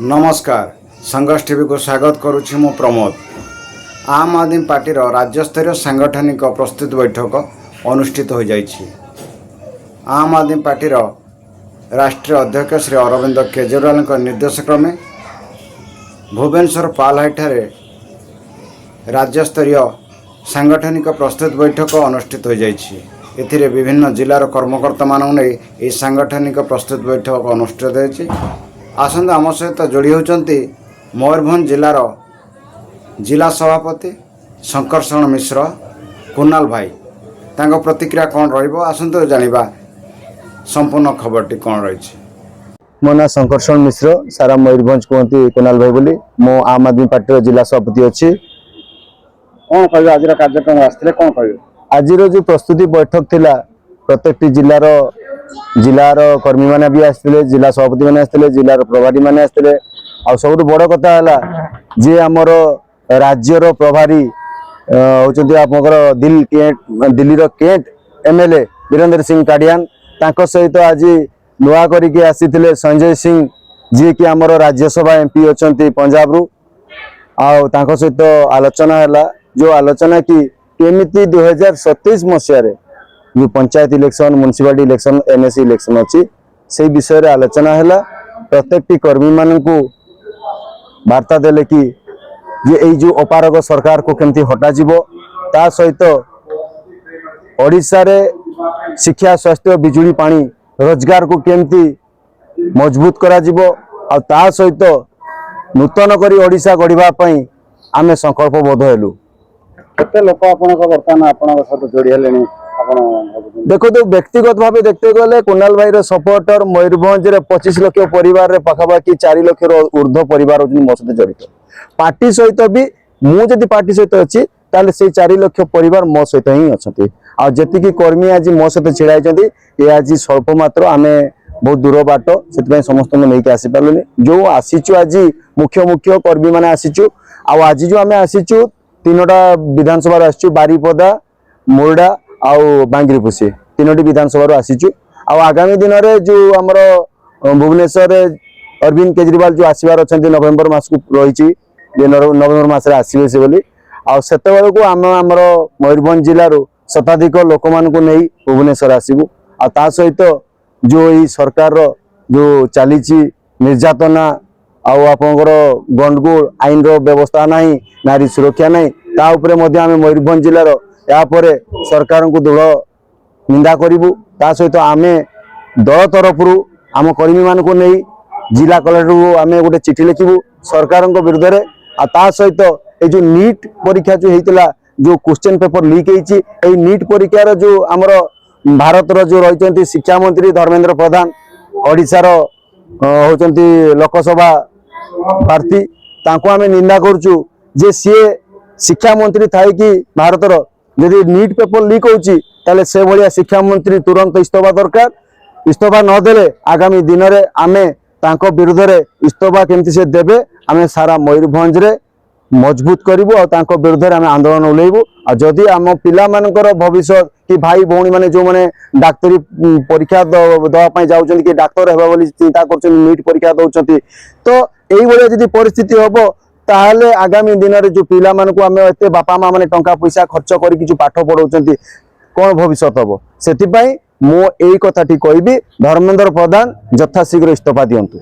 नमस्कार संघर्ष टीवी को स्वागत करुछि मु प्रमोद। आम आदमी पार्टी राज्य स्तरीय सांगठनिक प्रस्तुति बैठक अनुष्ठित हो जाइछि। आम आदमी पार्टी राष्ट्रीय अध्यक्ष श्री अरविंद केजरीवाल निर्देश क्रमे भुवनेश्वर पालहाटी राज्य स्तरीय सांगठनिक प्रस्तुति बैठक अनुष्ठित हो जाइछि। एथिरे विभिन्न जिलार कर्मकर्ता मानक नहीं यह सांगठनिक प्रस्तुति बैठक अनुष्ठित होइछि। आसंता आम सहित जोड़ी होती मयूरभंज जिलार जिला सभापति शंकरशरण मिश्र कुणाल भाई तांको प्रतिक्रिया कौन रहिबो आसंता जानिबा संपूर्ण खबरटी कौन रही। मो ना शंकरशरण मिश्र सारा मयूरभंज कहते कुणाल भाई बोली मो आम आदमी पार्टी जिला सभापति अच्छी। कौन कह आज कार्यक्रम आसते कौन कह आज जो प्रस्तुति बैठक थिला प्रत्येक जिलार कर्मी मैंने भी आसते, जिला सभापति मैंने आसते, जिलार प्रभारी मैंने आसते। आ सब बड़ कथा है जे आमर राज्यर प्रभारी होचंती आपनकर दिल्ली केंट एमएलए वीरेंद्र सिंह काडियान तांको सहित आज नुआ करके आसीथिले संजय सिंह जी कि आमर राज्यसभा एमपी अछंती पंजाब रु। आ तांको सहित आलोचना है जो आलोचना की केमिति 2027 मसीह जो panchayat election municipality election NSC election अच्छी से विषय रे आलोचना है। प्रत्येक कर्मी मान को वार्ता देले कि ये जो अपारग सरकार को केमती हटा जीवो ता सहित ओडिशा रे शिक्षा स्वास्थ्य बिजुली पानी रोजगार को केमती मजबूत करा जीवो आ ता सहित नूतन करी ओडिशा गढ़िबा पई आमे संकल्पबद्ध हेलु। केते लोक आपन जोड़ी हेलेनी देखो तो व्यक्तिगत भाव देखते गले कुणाल भाई सपोर्टर मयूरभंज 25 लाख परिवार पाखापाखि 4 लाख ऊर्ध्व परिवार मो सहित जड़ित। पार्टी सहित भी मुझे पार्टी सहित अच्छी ताले से 4 लाख परिवार मो सहित ही अच्छा। आती कर्मी आज मो सहित छिड़ाई ये आज स्वल्प मात्र आम बहुत दूर बाट से समस्त नहीं आसी पार्लुनि जो आसीचु आज मुख्य मुख्य कर्मी मैंने आसीचु। आज जो आम आसीचु 3टा विधानसभा आसीचु बारीपदा मोरडा आउ बांगिरीपुसी 3टी विधानसभा आसीचु। आगामी दिन में जो आमर भुवनेश्वर अरविंद केजरीवाल जो आसबार अच्छा नवेम्बर मास को रही नवेम्बर मसरे आसवे से बोली आते को आम आमर मयूरभंज जिलूर शताधिक लोक मान को नहीं भुवनेश्वर आसबू। आ सहित जो यही सरकार जो चली निर्यातना आपर गंडगोल आईन व्यवस्था नहीं नारी सुरक्षा नहीं ताऊपर आम मयूरभंज जिलार यापर सरकार को दृढ़ निंदा करूँ। ता सहित आम दल तरफ आम कर्मी मान को नहीं जिला कलेक्टर को आम गोटे चिठी लिखू सरकार विरुद्ध में। ता सहित ये जो नीट परीक्षा जो होता जो क्वेश्चन पेपर लीक होती नीट परीक्षार जो आमर भारत जो रही शिक्षा मंत्री धर्मेंद्र प्रधान ओडिशार होचंती लोकसभा प्रार्थी तांको आम निंदा करुचु जे सी शिक्षा मंत्री थाई कि भारतर यदि नीट पेपर लीक होता से भाया शिक्षा मंत्री तुरंत इस्तफा दरकार। इस्तफा नदेले आगामी दिन में आम विरुद्ध में इस्तफा केमती से देवे आम सारा मयूरभंज रे मजबूत करूँ और विरुद्ध में आम आंदोलन उल्लेबू। जदि आम पिला मानकर भविष्य कि भाई भौणी मैंने जो मैंने डाक्तरी परीक्षा दवाई जाऊँ कि डाक्तर है बोली चिंता कर नीट परीक्षा दौरान तो यही जदि परिस्थिति हम ताहले आगामी दिन में जो पिला मान को आम एत बापा माँ मैंने टंका पैसा खर्च करके जो पाठ पढ़ाऊँ कौन भविष्य हम से मो यही कथाटी कहबी धर्मेंद्र प्रधान यथाशीघ्र इस्तफा दिंतु।